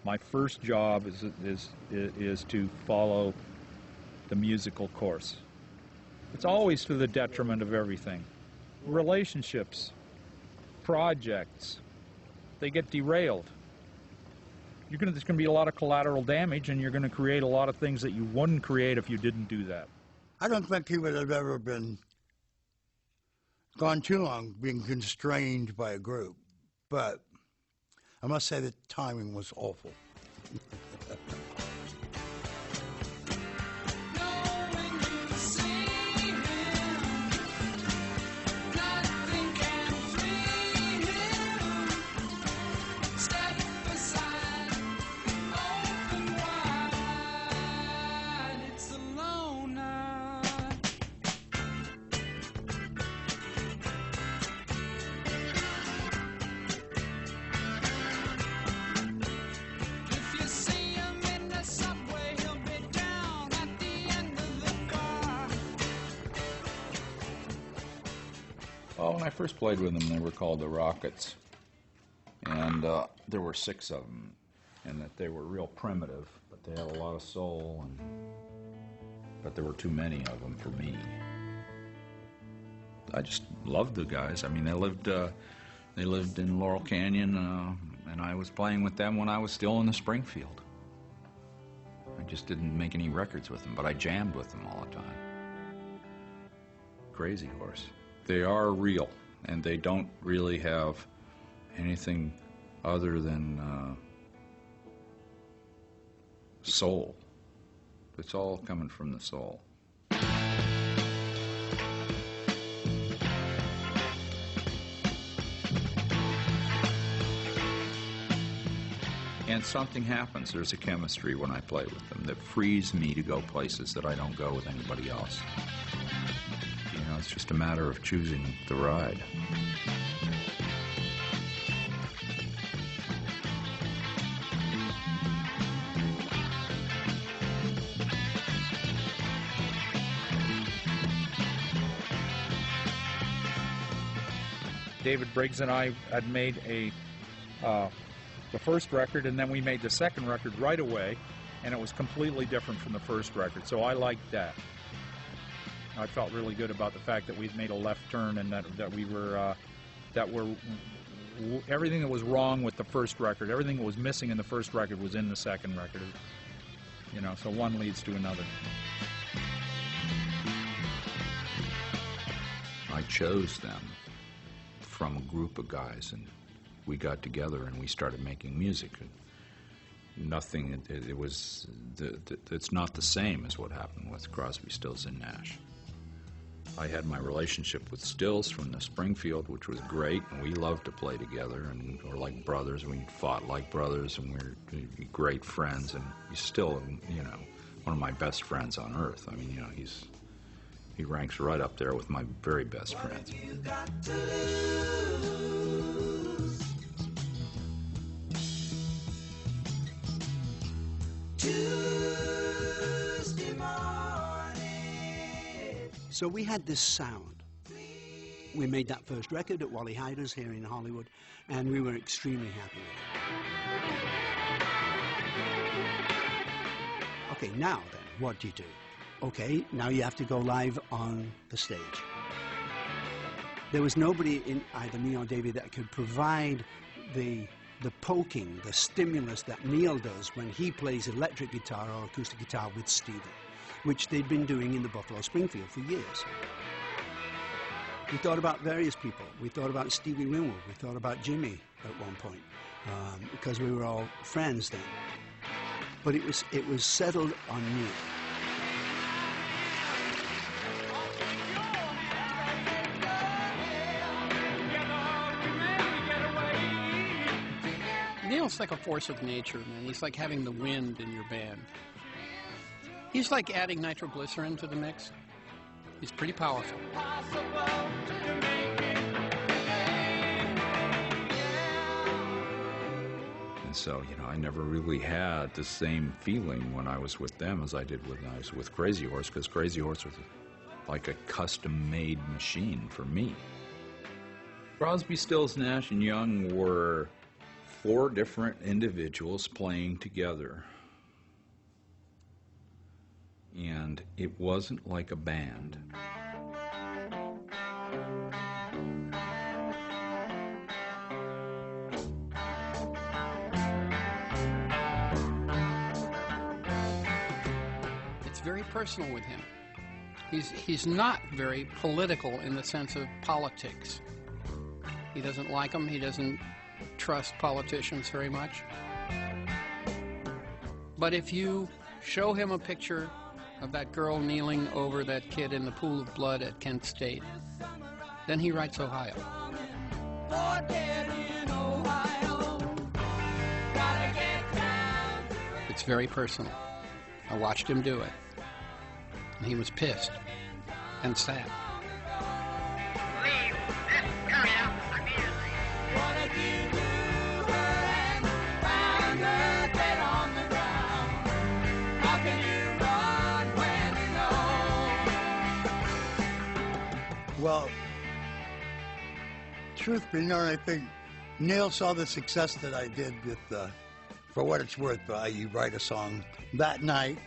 My first job is to follow the musical course. It's always to the detriment of everything. Relationships, projects, they get derailed. There's going to be a lot of collateral damage, and you're going to create a lot of things that you wouldn't create if you didn't do that. I don't think he would have ever gone too long being constrained by a group, but I must say the timing was awful. Well, when I first played with them, they were called the Rockets, and there were 6 of them, and that they were real primitive, but they had a lot of soul, but there were too many of them for me. I just loved the guys. I mean, they lived in Laurel Canyon, and I was playing with them when I was still in the Springfield. I just didn't make any records with them, but I jammed with them all the time. Crazy Horse. They are real, and they don't really have anything other than soul. It's all coming from the soul. And something happens. There's a chemistry when I play with them that frees me to go places that I don't go with anybody else. You know, it's just a matter of choosing the ride. David Briggs and I had made the first record, and then we made the second record right away, and it was completely different from the first record, so I liked that. I felt really good about the fact that we'd made a left turn, and that everything that was wrong with the first record, everything that was missing in the first record was in the second record. You know, so one leads to another. I chose them from a group of guys, and we got together and we started making music. Nothing, it's not the same as what happened with Crosby, Stills, and Nash. I had my relationship with Stills from the Springfield, which was great, and we loved to play together, and we're like brothers. We fought like brothers, and we're great friends, and he's still, you know, one of my best friends on earth. I mean, you know, he ranks right up there with my very best friends. So we had this sound. We made that first record at Wally Heider's here in Hollywood, and we were extremely happy with it. Okay, now then, what do you do? Okay, now you have to go live on the stage. There was nobody in either me or Davey that could provide the poking, the stimulus that Neil does when he plays electric guitar or acoustic guitar with Stephen, which they'd been doing in the Buffalo Springfield for years. We thought about various people. We thought about Stevie Winwood. We thought about Jimmy at one point, because we were all friends then. But it was settled on Neil. Neil's like a force of nature, man. He's like having the wind in your band. He's like adding nitroglycerin to the mix. He's pretty powerful. And so, you know, I never really had the same feeling when I was with them as I did when I was with Crazy Horse, because Crazy Horse was like a custom-made machine for me. Crosby, Stills, Nash and Young were 4 different individuals playing together. And it wasn't like a band. It's very personal with him. He's not very political in the sense of politics. He doesn't like them. He doesn't trust politicians very much. But if you show him a picture of that girl kneeling over that kid in the pool of blood at Kent State, then he writes Ohio. It's very personal. I watched him do it, and he was pissed and sad. Leave this area immediately. What if you knew her and found her dead on the ground? How can you run when you know? Well, truth be known, I think Neil saw the success that I did with, For What It's Worth, you write a song that night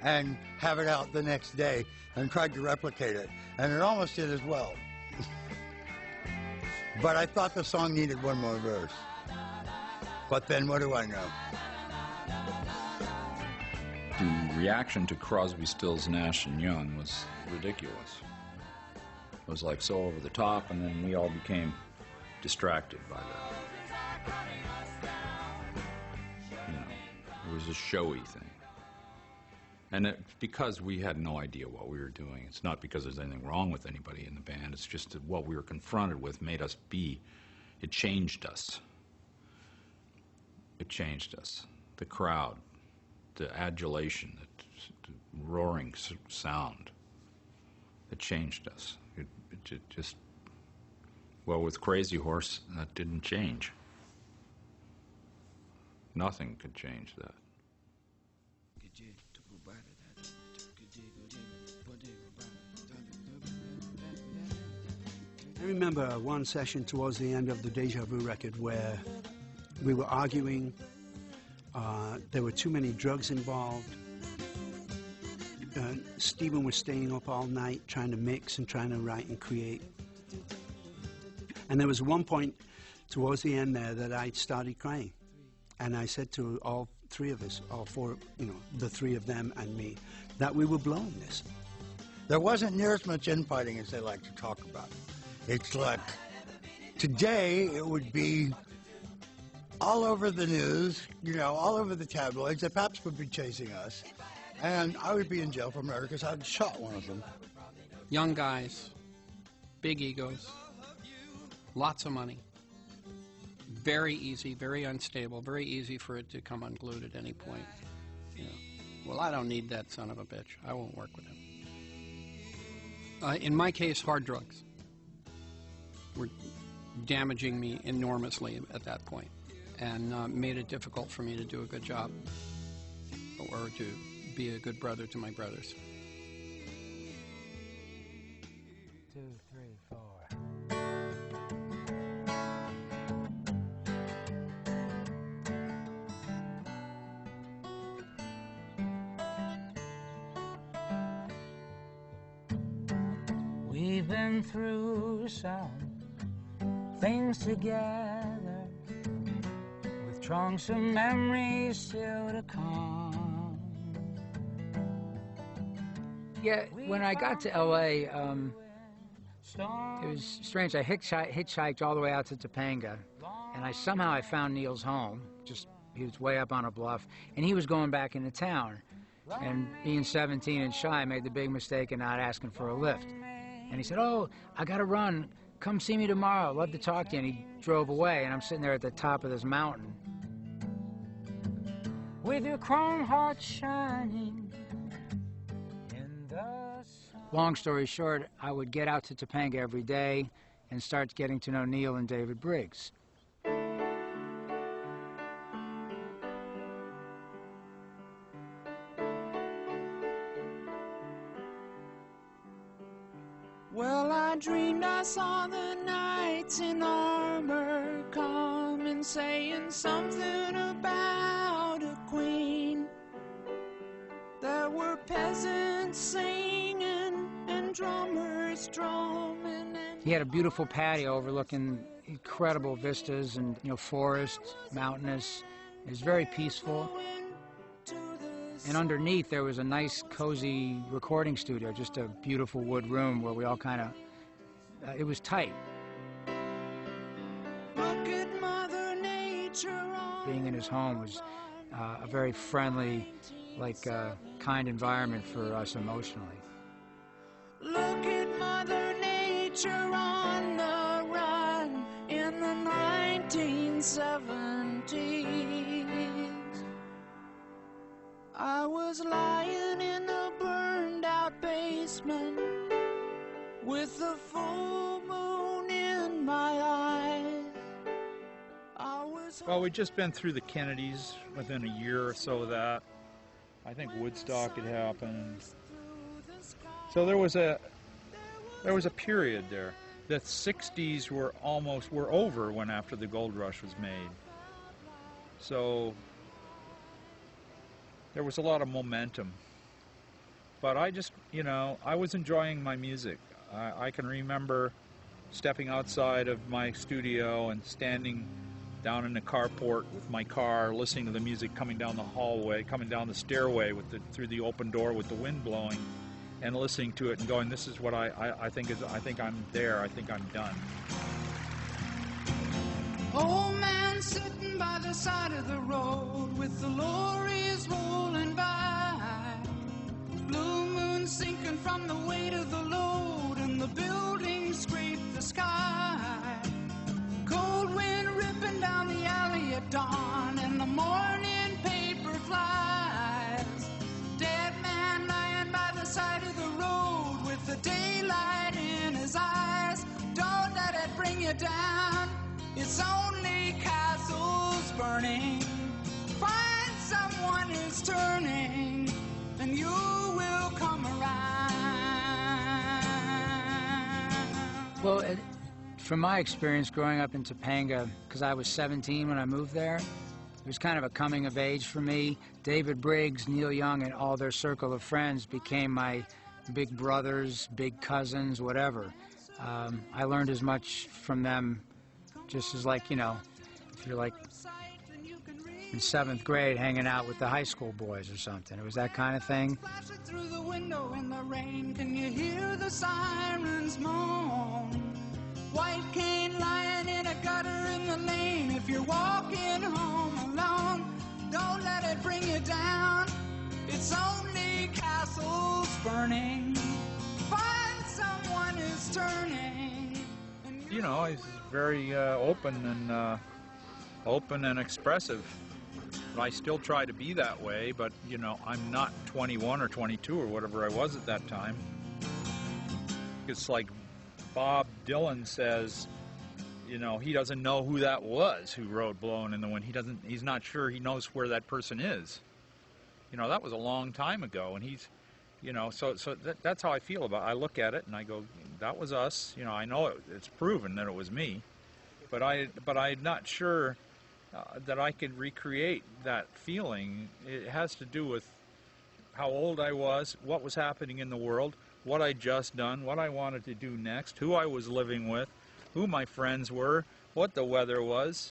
and have it out the next day, and tried to replicate it, and it almost did as well. But I thought the song needed one more verse. But then what do I know? The reaction to Crosby, Stills, Nash and Young was ridiculous. It was like so over the top, and then we all became distracted by that. You know, it was a showy thing. And because we had no idea what we were doing. It's not because there's anything wrong with anybody in the band. It's just that what we were confronted with made us be. It changed us. It changed us. The crowd, the adulation, the roaring sound. It changed us. It just, well, with Crazy Horse, that didn't change. Nothing could change that. I remember one session towards the end of the Deja Vu record where we were arguing. There were too many drugs involved. Stephen was staying up all night trying to mix and trying to write and create. And there was one point towards the end there that I started crying. And I said to all 3 of us, all 4, the 3 of them and me, that we were blowing this. There wasn't near as much infighting as they like to talk about. It's like, today it would be all over the news, all over the tabloids. The Paps would be chasing us, and I would be in jail for murder because I'd shot one of them. Young guys, big egos, lots of money. Very easy, very unstable, very easy for it to come unglued at any point. Well, I don't need that son of a bitch. I won't work with him. In my case, hard drugs were damaging me enormously at that point, and made it difficult for me to do a good job or to be a good brother to my brothers. 2, 3, 4. We've been through some things together, with trunks of memories still to come. Yeah, when I got to L.A., it was strange. I hitchhiked all the way out to Topanga, and somehow I found Neil's home. He was way up on a bluff, and he was going back into town. And being 17 and shy, I made the big mistake of not asking for a lift. And he said, "Oh, I got to run. Come see me tomorrow. I'd love to talk to you." And he drove away, and I'm sitting there at the top of this mountain. With your chrome heart shining in the sun. Long story short, I would get out to Topanga every day and start getting to know Neil and David Briggs. Well, I dreamed I saw the knights in armor come been saying something about a queen. There were peasants singing and drummers drumming. He had a beautiful patio overlooking incredible vistas and, you know, forest, mountainous. It was very peaceful. And underneath there was a nice, cozy recording studio, just a beautiful wood room where we all kind of, it was tight. Look at Mother Nature. Being in his home was a very friendly, like, kind environment for us emotionally. Look at Mother Nature on the run in the 1970s. I was lying in a burned out basement with the full moon in my eyes. Well, we'd just been through the Kennedys within a year or so of that. I think Woodstock had happened. So there was a period there. The 60s were over when after the gold rush was made. So there was a lot of momentum. But I just, you know, I was enjoying my music. I can remember stepping outside of my studio and standing down in the carport with my car, listening to the music coming down the hallway, coming down the stairway through the open door with the wind blowing, and listening to it and going, this is what I think I'm there, I think I'm done. Old man sitting by the side of the road with the lorries rolling by. Blue moon sinking from the weight of the load and the buildings scrape the sky. Cold wind ripping down the alley at dawn and the morning paper flies. Dead man lying by the side of the road with the daylight in his eyes. Don't let it bring you down. It's only castles burning. Find someone who's turning, and you will come around. Well, from my experience growing up in Topanga, because I was 17 when I moved there, it was kind of a coming of age for me. David Briggs, Neil Young, and all their circle of friends became my big brothers, big cousins, whatever. I learned as much from them just as, like, you know, if you're like in 7th grade hanging out with the high school boys or something. It was that kind of thing. Flashing through the window in the rain, can you hear the sirens moan? White cane lying in a gutter in the lane. If you're walking home alone, don't let it bring you down. It's only castles burning. Find someone who's turning. You know, he's very open and expressive. But I still try to be that way, but, you know, I'm not 21 or 22 or whatever I was at that time. It's like Bob Dylan says, you know, he doesn't know who that was who wrote Blowin' in the Wind. He's not sure he knows where that person is. You know, that was a long time ago, and he's, you know, so that's how I feel about it. I look at it and I go, that was us. You know, I know it's proven that it was me, but I'm not sure that I could recreate that feeling. It has to do with how old I was, what was happening in the world, what I'd just done, what I wanted to do next, who I was living with, who my friends were, what the weather was.